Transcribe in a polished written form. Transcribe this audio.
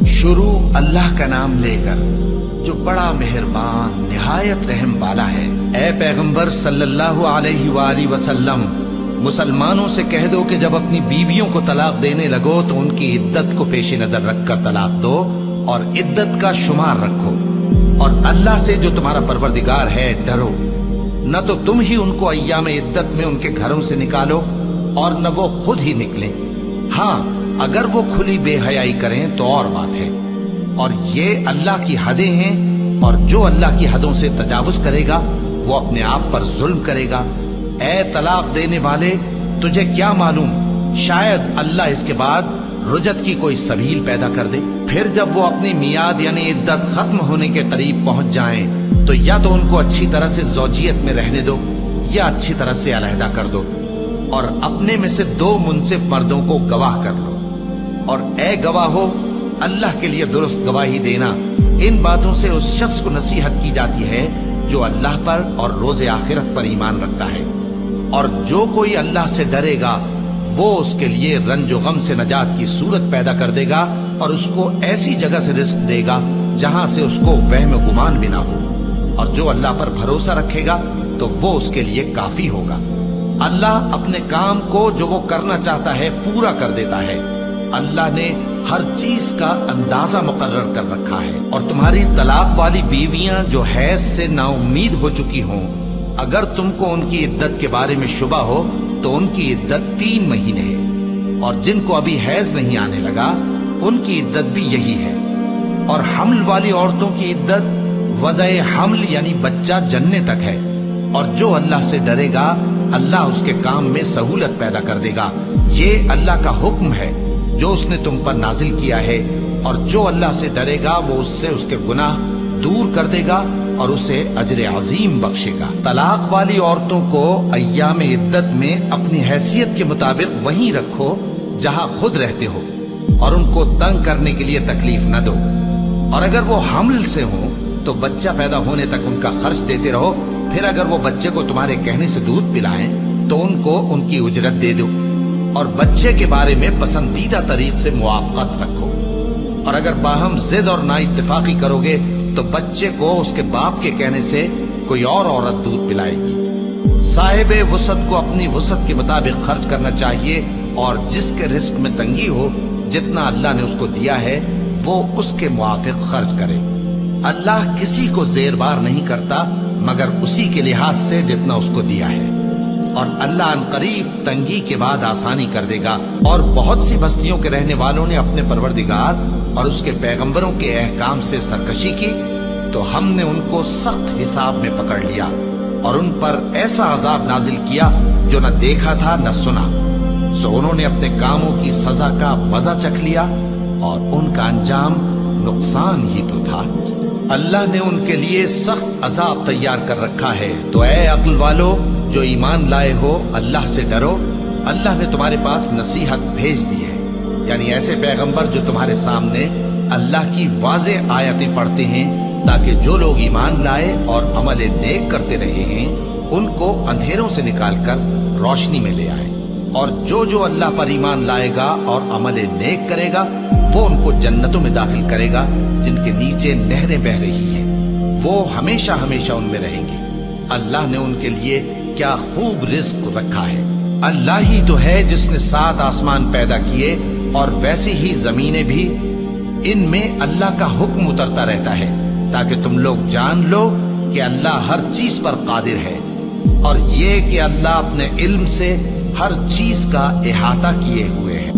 شروع اللہ کا نام لے کر جو بڑا مہربان نہایت رحم والا ہے۔ اے پیغمبر صلی اللہ علیہ وآلہ وسلم، مسلمانوں سے کہہ دو کہ جب اپنی بیویوں کو طلاق دینے لگو تو ان کی عدت کو پیش نظر رکھ کر طلاق دو اور عدت کا شمار رکھو، اور اللہ سے جو تمہارا پروردگار ہے ڈرو۔ نہ تو تم ہی ان کو ایام عدت میں ان کے گھروں سے نکالو اور نہ وہ خود ہی نکلیں، ہاں اگر وہ کھلی بے حیائی کریں تو اور بات ہے، اور یہ اللہ کی حدیں ہیں، اور جو اللہ کی حدوں سے تجاوز کرے گا وہ اپنے آپ پر ظلم کرے گا۔ اے طلاق دینے والے، تجھے کیا معلوم شاید اللہ اس کے بعد رجعت کی کوئی سبیل پیدا کر دے۔ پھر جب وہ اپنی میعاد یعنی عدت ختم ہونے کے قریب پہنچ جائیں تو یا تو ان کو اچھی طرح سے زوجیت میں رہنے دو یا اچھی طرح سے علیحدہ کر دو، اور اپنے میں سے 2 منصف مردوں کو گواہ کر لو، اور اے گواہو، اللہ کے لیے درست گواہی دینا۔ ان باتوں سے اس شخص کو نصیحت کی جاتی ہے جو اللہ پر اور روز آخرت پر ایمان رکھتا ہے، اور جو کوئی اللہ سے ڈرے گا وہ اس کے لیے رنج و غم سے نجات کی صورت پیدا کر دے گا، اور اس کو ایسی جگہ سے رزق دے گا جہاں سے اس کو وہم و گمان بھی نہ ہو، اور جو اللہ پر بھروسہ رکھے گا تو وہ اس کے لیے کافی ہوگا۔ اللہ اپنے کام کو جو وہ کرنا چاہتا ہے پورا کر دیتا ہے۔ اللہ نے ہر چیز کا اندازہ مقرر کر رکھا ہے۔ اور تمہاری طلاق والی بیویاں جو حیض سے نا امید ہو چکی ہوں، اگر تم کو ان کی عدت کے بارے میں شبہ ہو تو ان کی عدت 3 مہینے ہے، اور جن کو ابھی حیض نہیں آنے لگا ان کی عدت بھی یہی ہے۔ اور حمل والی عورتوں کی عدت وضع حمل یعنی بچہ جننے تک ہے، اور جو اللہ سے ڈرے گا اللہ اس کے کام میں سہولت پیدا کر دے گا۔ یہ اللہ کا حکم ہے جو اس نے تم پر نازل کیا ہے، اور جو اللہ سے ڈرے گا وہ اس سے اس کے گناہ دور کر دے گا اور اسے اجر عظیم بخشے گا۔ طلاق والی عورتوں کو ایام عدت میں اپنی حیثیت کے مطابق وہیں رکھو جہاں خود رہتے ہو، اور ان کو تنگ کرنے کے لیے تکلیف نہ دو، اور اگر وہ حمل سے ہوں تو بچہ پیدا ہونے تک ان کا خرچ دیتے رہو۔ پھر اگر وہ بچے کو تمہارے کہنے سے دودھ پلائیں تو ان کو ان کی اجرت دے دو، اور بچے کے بارے میں پسندیدہ طریق سے موافقت رکھو، اور اگر باہم ضد اور نا اتفاقی کرو گے تو بچے کو اس کے باپ کے کہنے سے کوئی اور عورت دودھ پلائے گی۔ صاحب وسعت کو اپنی وسعت کے مطابق خرچ کرنا چاہیے، اور جس کے رزق میں تنگی ہو جتنا اللہ نے اس کو دیا ہے وہ اس کے موافق خرچ کرے۔ اللہ کسی کو زیر بار نہیں کرتا مگر اسی کے لحاظ سے جتنا اس کو دیا ہے، اور اللہ ان قریب تنگی کے بعد آسانی کر دے گا۔ اور بہت سی بستیوں کے رہنے والوں نے اپنے پروردگار اور اس کے پیغمبروں کے احکام سے سرکشی کی تو ہم نے ان کو سخت حساب میں پکڑ لیا، اور ان پر ایسا عذاب نازل کیا جو نہ دیکھا تھا نہ سنا، سو انہوں نے اپنے کاموں کی سزا کا مزہ چکھ لیا، اور ان کا انجام نقصان ہی تو تھا۔ اللہ نے ان کے لیے سخت عذاب تیار کر رکھا ہے۔ تو اے عقل والو جو ایمان لائے ہو، اللہ سے ڈرو۔ اللہ نے تمہارے پاس نصیحت بھیج دی ہے، یعنی ایسے پیغمبر جو تمہارے سامنے اللہ کی واضح آیتیں پڑھتے ہیں تاکہ جو لوگ ایمان لائے اور عمل نیک کرتے رہے ہیں ان کو اندھیروں سے نکال کر روشنی میں لے آئے، اور جو اللہ پر ایمان لائے گا اور عمل نیک کرے گا وہ ان کو جنتوں میں داخل کرے گا جن کے نیچے نہریں بہ رہی ہیں، وہ ہمیشہ ہمیشہ ان میں رہیں گے۔ اللہ نے ان کے لیے کیا خوب رزق رکھا ہے۔ اللہ ہی تو ہے جس نے 7 آسمان پیدا کیے اور ویسی ہی زمینیں بھی، ان میں اللہ کا حکم اترتا رہتا ہے تاکہ تم لوگ جان لو کہ اللہ ہر چیز پر قادر ہے، اور یہ کہ اللہ اپنے علم سے ہر چیز کا احاطہ کیے ہوئے ہے۔